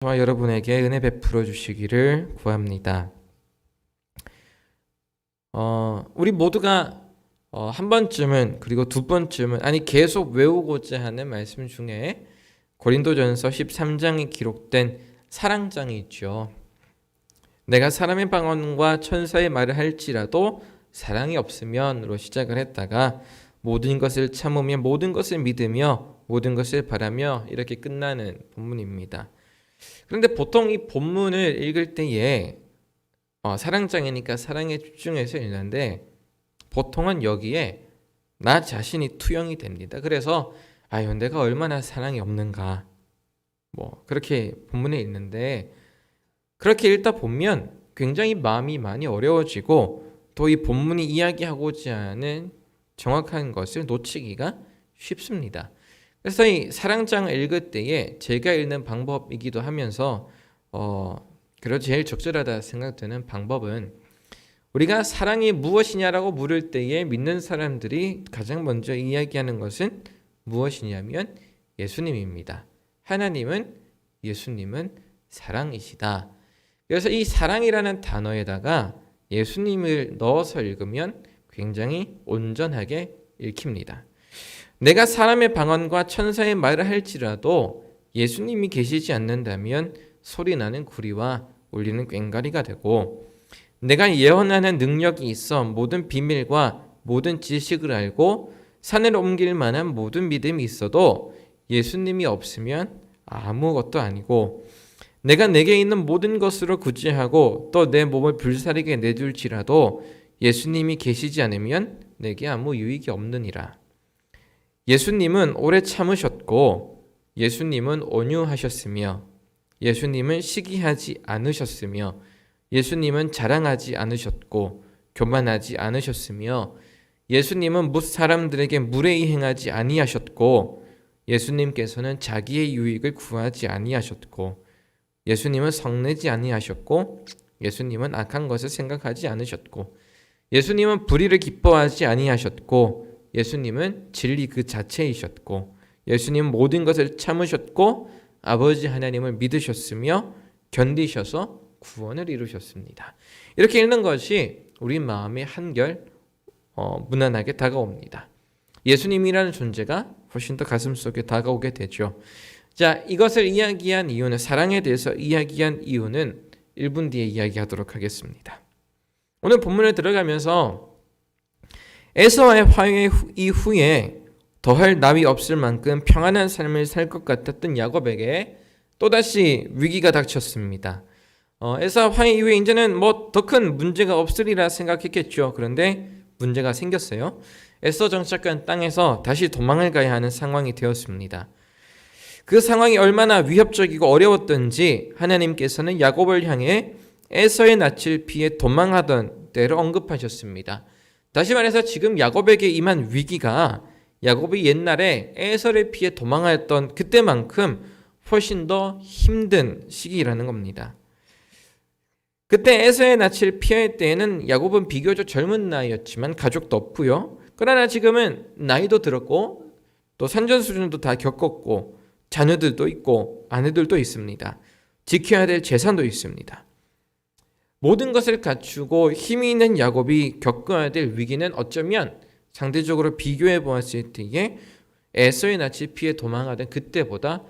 저와 여러분에게 은혜 베풀어 주시기를 구합니다. 우리 모두가 한 번쯤은 그리고 두 번쯤은 계속 외우고자 하는 말씀 중에 고린도전서 13장에 기록된 사랑장이 있죠. 내가 사람의 방언과 천사의 말을 할지라도 사랑이 없으면으로 시작을 했다가 모든 것을 참으며 모든 것을 믿으며 모든 것을 바라며 이렇게 끝나는 본문입니다. 그런데 보통 이 본문을 읽을 때에 사랑장이니까 사랑에 집중해서 읽는데 보통은 여기에 나 자신이 투영이 됩니다. 그래서 내가 얼마나 사랑이 없는가 그렇게 본문에 읽는데 그렇게 읽다 보면 굉장히 마음이 많이 어려워지고 또 이 본문이 이야기하고자 하는 정확한 것을 놓치기가 쉽습니다. 그래서 이 사랑장을 읽을 때에 제가 읽는 방법이기도 하면서 그래도 제일 적절하다 생각되는 방법은 우리가 사랑이 무엇이냐라고 물을 때에 믿는 사람들이 가장 먼저 이야기하는 것은 무엇이냐면 예수님입니다. 예수님은 사랑이시다. 그래서 이 사랑이라는 단어에다가 예수님을 넣어서 읽으면 굉장히 온전하게 읽힙니다. 내가 사람의 방언과 천사의 말을 할지라도 예수님이 계시지 않는다면 소리나는 구리와 울리는 꽹과리가 되고 내가 예언하는 능력이 있어 모든 비밀과 모든 지식을 알고 산을 옮길 만한 모든 믿음이 있어도 예수님이 없으면 아무것도 아니고 내가 내게 있는 모든 것으로 구제하고 또 내 몸을 불사르게 내둘지라도 예수님이 계시지 않으면 내게 아무 유익이 없느니라. 예수님은 오래 참으셨고 예수님은 온유하셨으며 예수님은 시기하지 않으셨으며 예수님은 자랑하지 않으셨고 교만하지 않으셨으며 예수님은 사람들에게 무례히 행하지 아니하셨고 예수님께서는 자기의 유익을 구하지 아니하셨고 예수님은 성내지 아니하셨고 예수님은 악한 것을 생각하지 않으셨고 예수님은 불의를 기뻐하지 아니하셨고 예수님은 진리 그 자체이셨고 예수님은 모든 것을 참으셨고 아버지 하나님을 믿으셨으며 견디셔서 구원을 이루셨습니다. 이렇게 읽는 것이 우리 마음에 한결 무난하게 다가옵니다. 예수님이라는 존재가 훨씬 더 가슴속에 다가오게 되죠. 자, 이것을 이야기한 이유는 사랑에 대해서 이야기한 이유는 1분 뒤에 이야기하도록 하겠습니다. 오늘 본문에 들어가면서 에서와의 화해 이후에 더할 나위 없을 만큼 평안한 삶을 살 것 같았던 야곱에게 또다시 위기가 닥쳤습니다. 에서 화해 이후에 이제는 더 큰 문제가 없으리라 생각했겠죠. 그런데 문제가 생겼어요. 에서 정착한 땅에서 다시 도망을 가야 하는 상황이 되었습니다. 그 상황이 얼마나 위협적이고 어려웠던지 하나님께서는 야곱을 향해 에서의 낯을 피해 도망하던 때를 언급하셨습니다. 다시 말해서 지금 야곱에게 임한 위기가 야곱이 옛날에 에서를 피해 도망하였던 그때만큼 훨씬 더 힘든 시기라는 겁니다. 그때 에서의 낯을 피할 때에는 야곱은 비교적 젊은 나이였지만 가족도 없고요. 그러나 지금은 나이도 들었고 또 산전수전도 다 겪었고 자녀들도 있고 아내들도 있습니다. 지켜야 될 재산도 있습니다. 모든 것을 갖추고 힘이 있는 야곱이 겪어야 될 위기는 어쩌면 상대적으로 비교해 보았을 때에 에서의 낯을 피해 도망하던 그때보다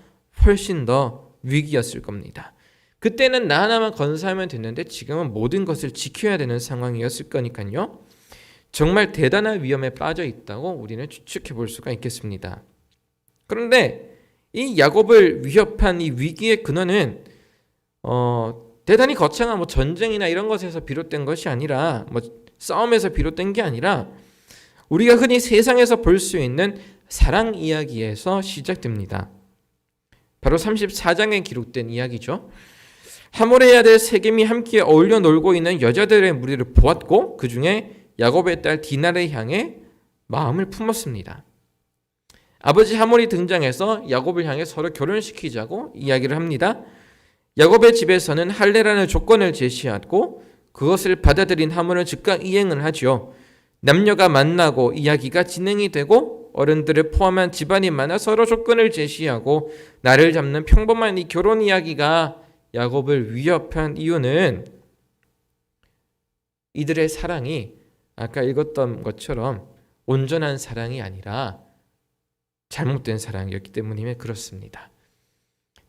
훨씬 더 위기였을 겁니다. 그때는 나 하나만 건사하면 됐는데 지금은 모든 것을 지켜야 되는 상황이었을 거니까요. 정말 대단한 위험에 빠져 있다고 우리는 추측해 볼 수가 있겠습니다. 그런데 이 야곱을 위협한 이 위기의 근원은 대단히 거창한 전쟁이나 이런 것에서 비롯된 것이 아니라 싸움에서 비롯된 게 아니라 우리가 흔히 세상에서 볼 수 있는 사랑 이야기에서 시작됩니다. 바로 34장에 기록된 이야기죠. 하몰의 아들 세겜이 함께 어울려 놀고 있는 여자들의 무리를 보았고 그 중에 야곱의 딸 디나를 향해 마음을 품었습니다. 아버지 하몰이 등장해서 야곱을 향해 서로 결혼시키자고 이야기를 합니다. 야곱의 집에서는 할례라는 조건을 제시하고 그것을 받아들인 하몰은 즉각 이행을 하죠. 남녀가 만나고 이야기가 진행이 되고 어른들을 포함한 집안이 많아 서로 조건을 제시하고 나를 잡는 평범한 이 결혼 이야기가 야곱을 위협한 이유는 이들의 사랑이 아까 읽었던 것처럼 온전한 사랑이 아니라 잘못된 사랑이었기 때문이면 그렇습니다.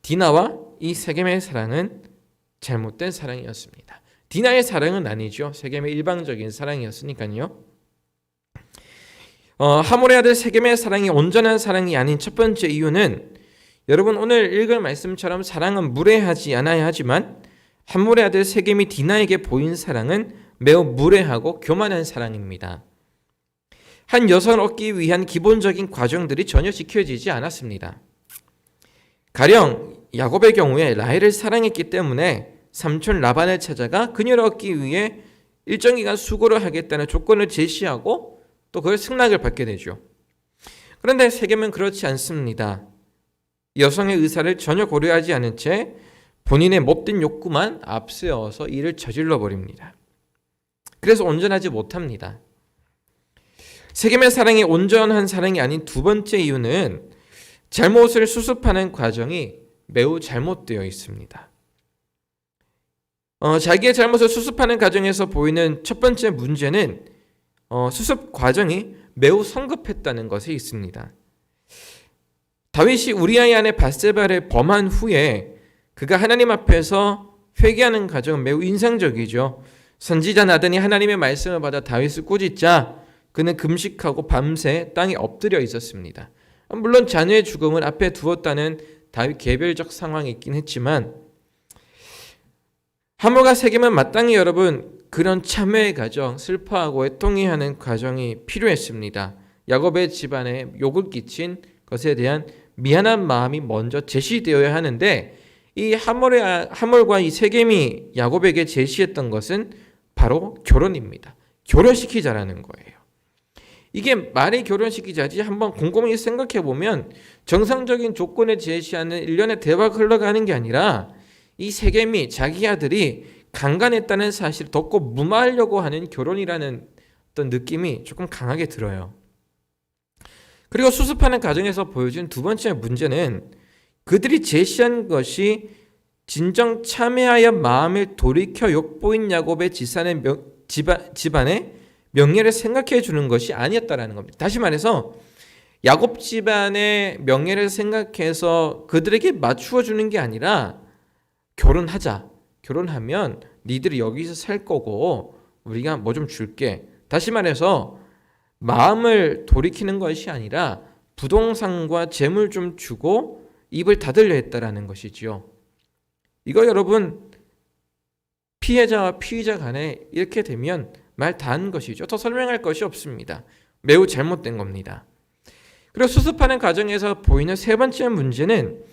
디나와 이 세겜의 사랑은 잘못된 사랑이었습니다. 디나의 사랑은 아니죠. 세겜의 일방적인 사랑이었으니까요. 하몰의 아들 세겜의 사랑이 온전한 사랑이 아닌 첫 번째 이유는 여러분 오늘 읽을 말씀처럼 사랑은 무례하지 않아야 하지만 하몰의 아들 세겜이 디나에게 보인 사랑은 매우 무례하고 교만한 사랑입니다. 한 여성을 얻기 위한 기본적인 과정들이 전혀 지켜지지 않았습니다. 가령 야곱의 경우에 라헬을 사랑했기 때문에 삼촌 라반을 찾아가 그녀를 얻기 위해 일정 기간 수고를 하겠다는 조건을 제시하고 또 그걸 승낙을 받게 되죠. 그런데 세겜은 그렇지 않습니다. 여성의 의사를 전혀 고려하지 않은 채 본인의 못된 욕구만 앞세워서 일을 저질러 버립니다. 그래서 온전하지 못합니다. 세겜의 사랑이 온전한 사랑이 아닌 두 번째 이유는 잘못을 수습하는 과정이 매우 잘못되어 있습니다. 자기의 잘못을 수습하는 과정에서 보이는 첫 번째 문제는 수습 과정이 매우 성급했다는 것에 있습니다. 다윗이 우리아의 아내 밧세바를 범한 후에 그가 하나님 앞에서 회개하는 과정은 매우 인상적이죠. 선지자 나단이 하나님의 말씀을 받아 다윗을 꾸짖자 그는 금식하고 밤새 땅에 엎드려 있었습니다. 물론 자녀의 죽음을 앞에 두었다는 다윗 개별적 상황이 있긴 했지만 하몰과 세겜은 마땅히 여러분 그런 참회의 과정, 슬퍼하고 애통해하는 과정이 필요했습니다. 야곱의 집안에 욕을 끼친 것에 대한 미안한 마음이 먼저 제시되어야 하는데 이 하몰과 이 세겜이 야곱에게 제시했던 것은 바로 결혼입니다. 결혼시키자라는 거예요. 이게 말이 결혼시키자지 한번 곰곰이 생각해 보면 정상적인 조건을 제시하는 일련의 대화가 흘러가는 게 아니라 이 세겜이 자기 아들이 강간했다는 사실을 덮고 무마하려고 하는 결혼이라는 어떤 느낌이 조금 강하게 들어요. 그리고 수습하는 과정에서 보여준 두 번째 문제는 그들이 제시한 것이 진정 참회하여 마음을 돌이켜 욕보인 야곱의 집안의 명예를 생각해 주는 것이 아니었다라는 겁니다. 다시 말해서 야곱 집안의 명예를 생각해서 그들에게 맞추어 주는 게 아니라 결혼하자. 결혼하면 니들이 여기서 살 거고 우리가 뭐 좀 줄게. 다시 말해서 마음을 돌이키는 것이 아니라 부동산과 재물 좀 주고 입을 닫으려 했다라는 것이지요. 이거 여러분 피해자와 피의자 간에 이렇게 되면 말 다 한 것이죠. 더 설명할 것이 없습니다. 매우 잘못된 겁니다. 그리고 수습하는 과정에서 보이는 세 번째 문제는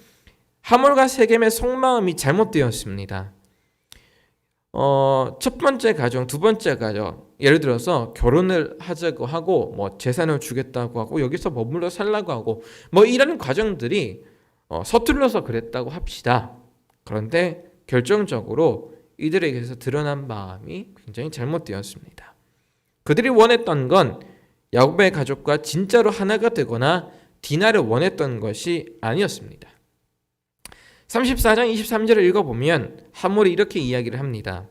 하몰과 세겜의 속마음이 잘못되었습니다. 첫 번째 가정, 두 번째 가정, 예를 들어서 결혼을 하자고 하고 뭐 재산을 주겠다고 하고 여기서 머물러 살라고 하고 뭐 이런 과정들이 서툴러서 그랬다고 합시다. 그런데 결정적으로 이들에게서 드러난 마음이 굉장히 잘못되었습니다. 그들이 원했던 건 야곱의 가족과 진짜로 하나가 되거나 디나를 원했던 것이 아니었습니다. 34장 23절을 읽어보면 하몰이 이렇게 이야기를 합니다.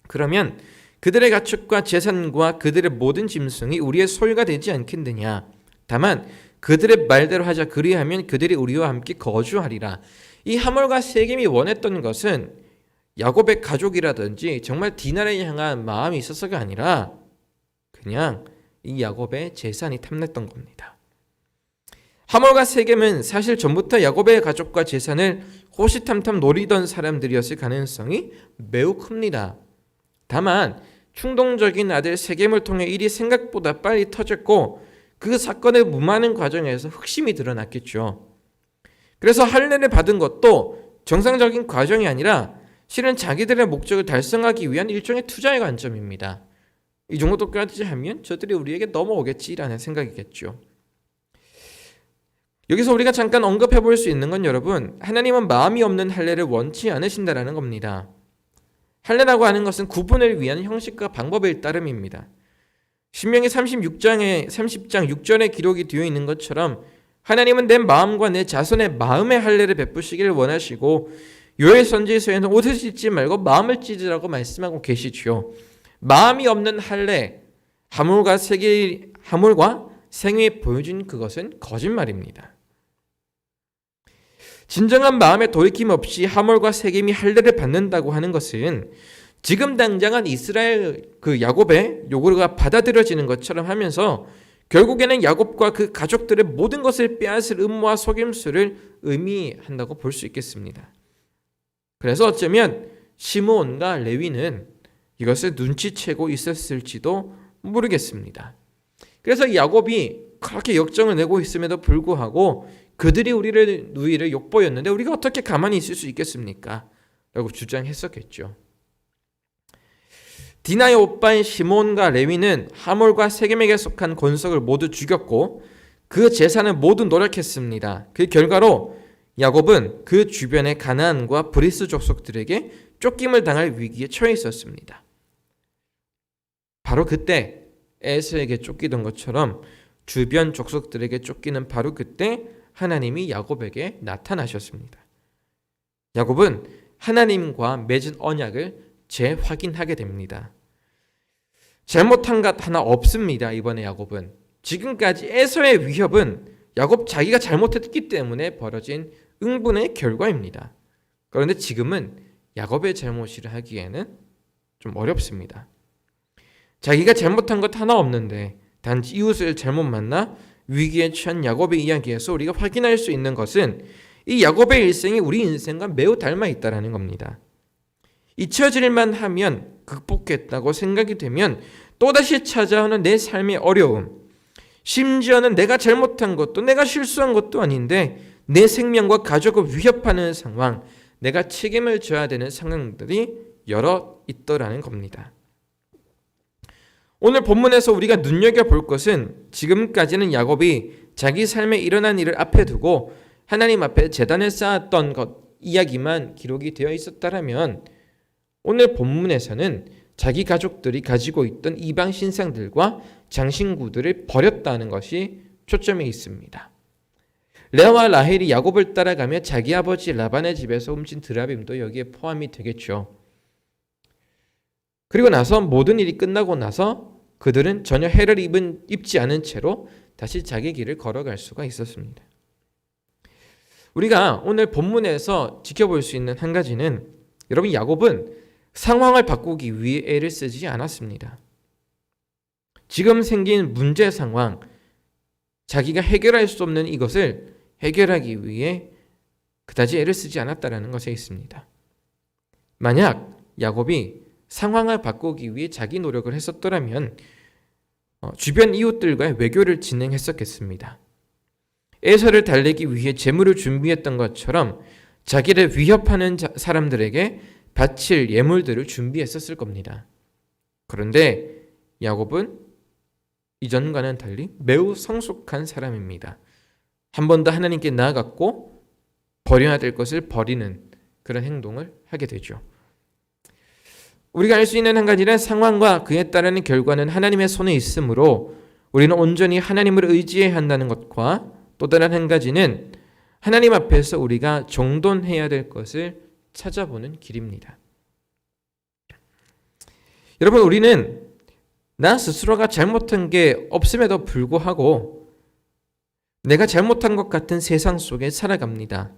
그러면 그들의 가축과 재산과 그들의 모든 짐승이 우리의 소유가 되지 않겠느냐. 다만 그들의 말대로 하자. 그리하면 그들이 우리와 함께 거주하리라. 이 하몰과 세겜이 원했던 것은 야곱의 가족이라든지 정말 디나를 향한 마음이 있어서가 아니라 그냥 이 야곱의 재산이 탐냈던 겁니다. 하몰과 세겜은 사실 전부터 야곱의 가족과 재산을 호시탐탐 노리던 사람들이었을 가능성이 매우 큽니다. 다만 충동적인 아들 세겜을 통해 일이 생각보다 빨리 터졌고 그 사건을 무마하는 과정에서 흑심이 드러났겠죠. 그래서 할례를 받은 것도 정상적인 과정이 아니라 실은 자기들의 목적을 달성하기 위한 일종의 투자의 관점입니다. 이 정도까지 하면 저들이 우리에게 넘어오겠지라는 생각이겠죠. 여기서 우리가 잠깐 언급해 볼 수 있는 건 여러분, 하나님은 마음이 없는 할례를 원치 않으신다라는 겁니다. 할례라고 하는 것은 구분을 위한 형식과 방법의 따름입니다. 신명기 30장 6절에 기록이 되어 있는 것처럼 하나님은 내 마음과 내 자손의 마음의 할례를 베푸시기를 원하시고 요엘 선지서에는 옷을 찢지 말고 마음을 찢으라고 말씀하고 계시죠. 마음이 없는 할례, 하물과 생이 보여준 그것은 거짓말입니다. 진정한 마음의 돌이킴 없이 하몰과 세겜이 할례를 받는다고 하는 것은 지금 당장은 이스라엘 야곱의 요구가 받아들여지는 것처럼 하면서 결국에는 야곱과 그 가족들의 모든 것을 빼앗을 음모와 속임수를 의미한다고 볼 수 있겠습니다. 그래서 어쩌면 시므온과 레위는 이것을 눈치채고 있었을지도 모르겠습니다. 그래서 야곱이 그렇게 역정을 내고 있음에도 불구하고 그들이 우리를 누이를 욕보였는데 우리가 어떻게 가만히 있을 수 있겠습니까? 라고 주장했었겠죠. 디나의 오빠인 시몬과 레위는 하몰과 세겜에게 속한 권속을 모두 죽였고 그 재산을 모두 노력했습니다. 그 결과로 야곱은 그 주변의 가나안과 브리스 족속들에게 쫓김을 당할 위기에 처해 있었습니다. 바로 그때 에서에게 쫓기던 것처럼 주변 족속들에게 쫓기는 바로 그때 하나님이 야곱에게 나타나셨습니다. 야곱은 하나님과 맺은 언약을 재확인하게 됩니다. 잘못한 것 하나 없습니다. 이번에 야곱은 지금까지 에서의 위협은 야곱 자기가 잘못했기 때문에 벌어진 응분의 결과입니다. 그런데 지금은 야곱의 잘못이라 하기에는 좀 어렵습니다. 자기가 잘못한 것 하나 없는데 단지 이웃을 잘못 만나 위기에 처한 야곱의 이야기에서 우리가 확인할 수 있는 것은 이 야곱의 일생이 우리 인생과 매우 닮아 있다는 겁니다. 잊혀질만 하면 극복했다고 생각이 되면 또다시 찾아오는 내 삶의 어려움, 심지어는 내가 잘못한 것도 내가 실수한 것도 아닌데 내 생명과 가족을 위협하는 상황, 내가 책임을 져야 되는 상황들이 여러 있더라는 겁니다. 오늘 본문에서 우리가 눈여겨볼 것은 지금까지는 야곱이 자기 삶에 일어난 일을 앞에 두고 하나님 앞에 제단을 쌓았던 것 이야기만 기록이 되어 있었다면 오늘 본문에서는 자기 가족들이 가지고 있던 이방 신상들과 장신구들을 버렸다는 것이 초점에 있습니다. 레아와 라헬이 야곱을 따라가며 자기 아버지 라반의 집에서 훔친 드라빔도 여기에 포함이 되겠죠. 그리고 나서 모든 일이 끝나고 나서 그들은 전혀 해를 입지 않은 채로 다시 자기 길을 걸어갈 수가 있었습니다. 우리가 오늘 본문에서 지켜볼 수 있는 한 가지는 여러분 야곱은 상황을 바꾸기 위해 애를 쓰지 않았습니다. 지금 생긴 문제 상황, 자기가 해결할 수 없는 이것을 해결하기 위해 그다지 애를 쓰지 않았다는 것에 있습니다. 만약 야곱이 상황을 바꾸기 위해 자기 노력을 했었더라면 주변 이웃들과의 외교를 진행했었겠습니다. 에서를 달래기 위해 재물을 준비했던 것처럼 자기를 위협하는 사람들에게 바칠 예물들을 준비했었을 겁니다. 그런데 야곱은 이전과는 달리 매우 성숙한 사람입니다. 한 번 더 하나님께 나아갔고 버려야 될 것을 버리는 그런 행동을 하게 되죠. 우리가 알 수 있는 한 가지는 상황과 그에 따르는 결과는 하나님의 손에 있으므로 우리는 온전히 하나님을 의지해야 한다는 것과 또 다른 한 가지는 하나님 앞에서 우리가 정돈해야 될 것을 찾아보는 길입니다. 여러분, 우리는 나 스스로가 잘못한 게 없음에도 불구하고 내가 잘못한 것 같은 세상 속에 살아갑니다.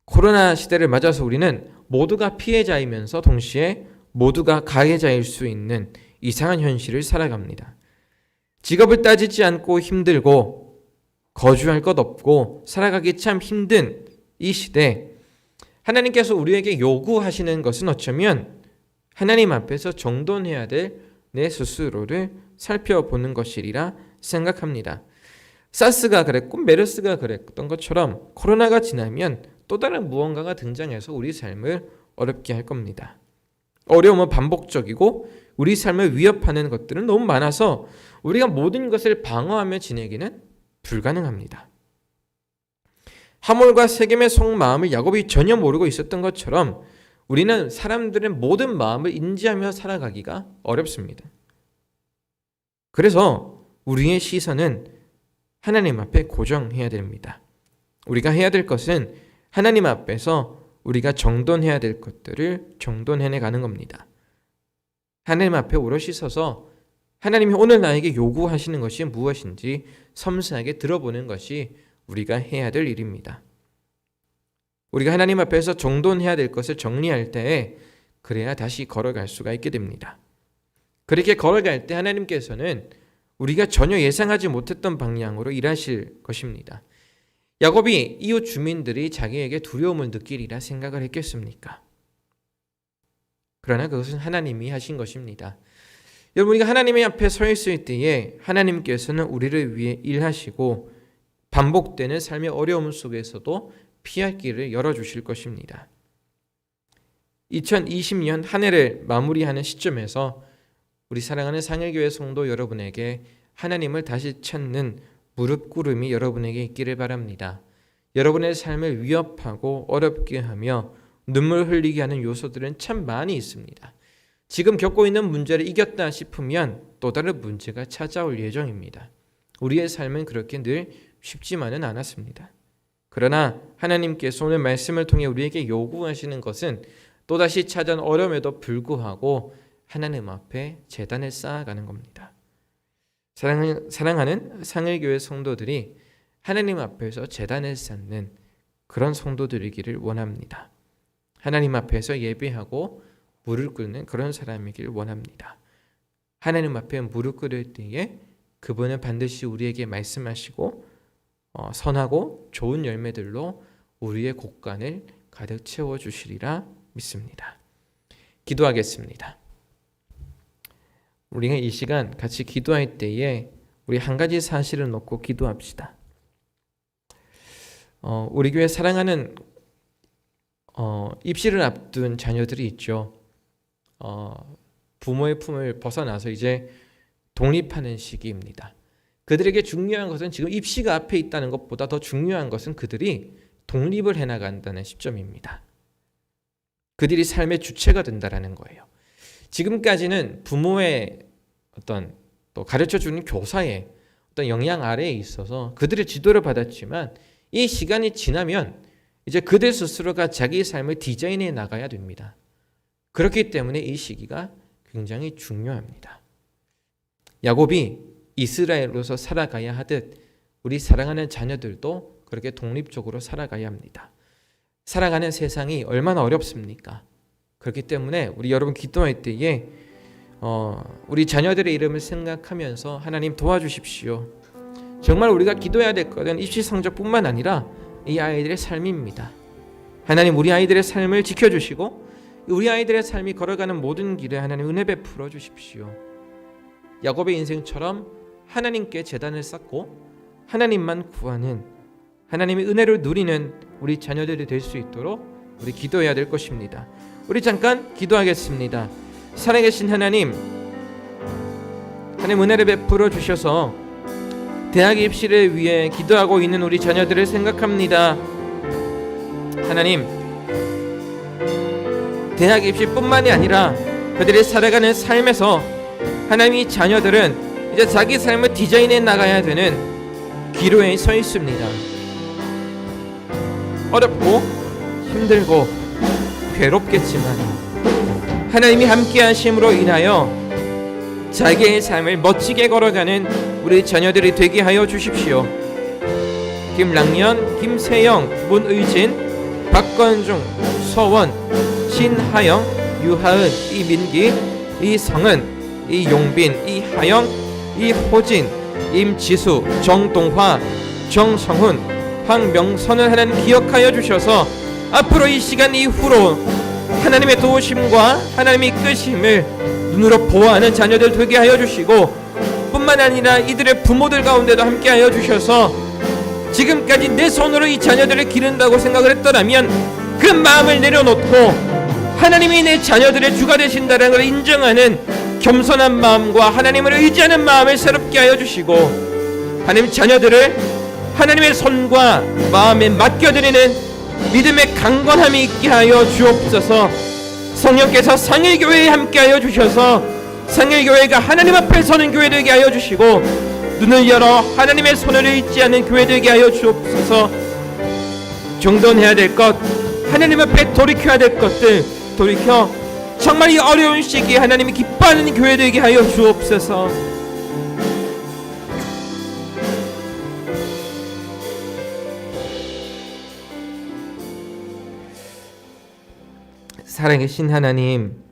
코로나 시대를 맞아서 우리는 모두가 피해자이면서 동시에 모두가 가해자일 수 있는 이상한 현실을 살아갑니다. 직업을 따지지 않고 힘들고 거주할 것 없고 살아가기 참 힘든 이 시대, 하나님께서 우리에게 요구하시는 것은 어쩌면 하나님 앞에서 정돈해야 될 내 스스로를 살펴보는 것이리라 생각합니다. 사스가 그랬고 메르스가 그랬던 것처럼 코로나가 지나면 또 다른 무언가가 등장해서 우리 삶을 어렵게 할 겁니다. 어려움은 반복적이고 우리 삶을 위협하는 것들은 너무 많아서 우리가 모든 것을 방어하며 지내기는 불가능합니다. 하몰과 세겜의 속마음을 야곱이 전혀 모르고 있었던 것처럼 우리는 사람들의 모든 마음을 인지하며 살아가기가 어렵습니다. 그래서 우리의 시선은 하나님 앞에 고정해야 됩니다. 우리가 해야 될 것은 하나님 앞에서 우리가 정돈해야 될 것들을 정돈해내 가는 겁니다. 하나님 앞에 오롯이 서서 하나님이 오늘 나에게 요구하시는 것이 무엇인지 섬세하게 들어보는 것이 우리가 해야 될 일입니다. 우리가 하나님 앞에서 정돈해야 될 것을 정리할 때에 그래야 다시 걸어갈 수가 있게 됩니다. 그렇게 걸어갈 때 하나님께서는 우리가 전혀 예상하지 못했던 방향으로 일하실 것입니다. 야곱이 이웃 주민들이 자기에게 두려움을 느끼리라 생각을 했겠습니까? 그러나 그것은 하나님이 하신 것입니다. 여러분, 우리가 하나님의 앞에 서 있을 때에 하나님께서는 우리를 위해 일하시고 반복되는 삶의 어려움 속에서도 피할 길을 열어주실 것입니다. 2020년 한 해를 마무리하는 시점에서 우리 사랑하는 상일교회 성도 여러분에게 하나님을 다시 찾는 무릎 꿇음이 여러분에게 있기를 바랍니다. 여러분의 삶을 위협하고 어렵게 하며 눈물 흘리게 하는 요소들은 참 많이 있습니다. 지금 겪고 있는 문제를 이겼다 싶으면 또 다른 문제가 찾아올 예정입니다. 우리의 삶은 그렇게 늘 쉽지만은 않았습니다. 그러나 하나님께서 오늘 말씀을 통해 우리에게 요구하시는 것은 또다시 찾아온 어려움에도 불구하고 하나님 앞에 제단을 쌓아가는 겁니다. 사랑하는 상일교회 성도들이 하나님 앞에서 제단을 쌓는 그런 성도들이기를 원합니다. 하나님 앞에서 예배하고 무릎 꿇는 그런 사람이길 원합니다. 하나님 앞에 무릎 꿇을 때에 그분은 반드시 우리에게 말씀하시고 선하고 좋은 열매들로 우리의 곳간을 가득 채워주시리라 믿습니다. 기도하겠습니다. 우리가 이 시간 같이 기도할 때에 우리 한 가지 사실을 놓고 기도합시다. 우리 교회 사랑하는 입시를 앞둔 자녀들이 있죠. 부모의 품을 벗어나서 이제 독립하는 시기입니다. 그들에게 중요한 것은 지금 입시가 앞에 있다는 것보다 더 중요한 것은 그들이 독립을 해나간다는 시점입니다. 그들이 삶의 주체가 된다는 거예요. 지금까지는 부모의 어떤 또 가르쳐주는 교사의 어떤 영향 아래에 있어서 그들의 지도를 받았지만 이 시간이 지나면 이제 그들 스스로가 자기 삶을 디자인해 나가야 됩니다. 그렇기 때문에 이 시기가 굉장히 중요합니다. 야곱이 이스라엘로서 살아가야 하듯 우리 사랑하는 자녀들도 그렇게 독립적으로 살아가야 합니다. 살아가는 세상이 얼마나 어렵습니까? 그렇기 때문에 우리 여러분 기도할 때에 우리 자녀들의 이름을 생각하면서 하나님 도와주십시오. 정말 우리가 기도해야 될 것은 입시 성적뿐만 아니라 이 아이들의 삶입니다. 하나님 우리 아이들의 삶을 지켜주시고 우리 아이들의 삶이 걸어가는 모든 길에 하나님 은혜 베풀어 주십시오. 야곱의 인생처럼 하나님께 제단을 쌓고 하나님만 구하는 하나님의 은혜를 누리는 우리 자녀들이 될 수 있도록 우리 기도해야 될 것입니다. 우리 잠깐 기도하겠습니다. 살아계신 하나님 은혜를 베풀어 주셔서 대학 입시를 위해 기도하고 있는 우리 자녀들을 생각합니다. 하나님 대학 입시뿐만이 아니라 그들이 살아가는 삶에서 하나님이 자녀들은 이제 자기 삶을 디자인해 나가야 되는 기로에 서 있습니다. 어렵고 힘들고 괴롭겠지만 하나님이 함께 하심으로 인하여 자기의 삶을 멋지게 걸어가는 우리 자녀들이 되게 하여 주십시오. 김랑연, 김세영, 문의진, 박건중, 서원, 신하영, 유하은, 이민기, 이성은, 이용빈, 이하영, 이호진, 임지수, 정동화, 정성훈, 황명선을 하나님 기억하여 주셔서 앞으로 이 시간 이후로 하나님의 도우심과 하나님의 이끄심을 눈으로 보아하는 자녀들 되게 하여 주시고 뿐만 아니라 이들의 부모들 가운데도 함께 하여 주셔서 지금까지 내 손으로 이 자녀들을 기른다고 생각을 했더라면 그 마음을 내려놓고 하나님이 내 자녀들의 주가 되신다는 걸 인정하는 겸손한 마음과 하나님을 의지하는 마음을 새롭게 하여 주시고 하나님 자녀들을 하나님의 손과 마음에 맡겨드리는 믿음의 강건함이 있게 하여 주옵소서. 성령께서 상일교회에 함께 하여 주셔서 상일교회가 하나님 앞에 서는 교회 되게 하여 주시고 눈을 열어 하나님의 손을 잊지 않는 교회 되게 하여 주옵소서. 정돈해야 될 것, 하나님 앞에 돌이켜야 될 것들 돌이켜 정말 이 어려운 시기에 하나님이 기뻐하는 교회 되게 하여 주옵소서. 살아계신 하나님,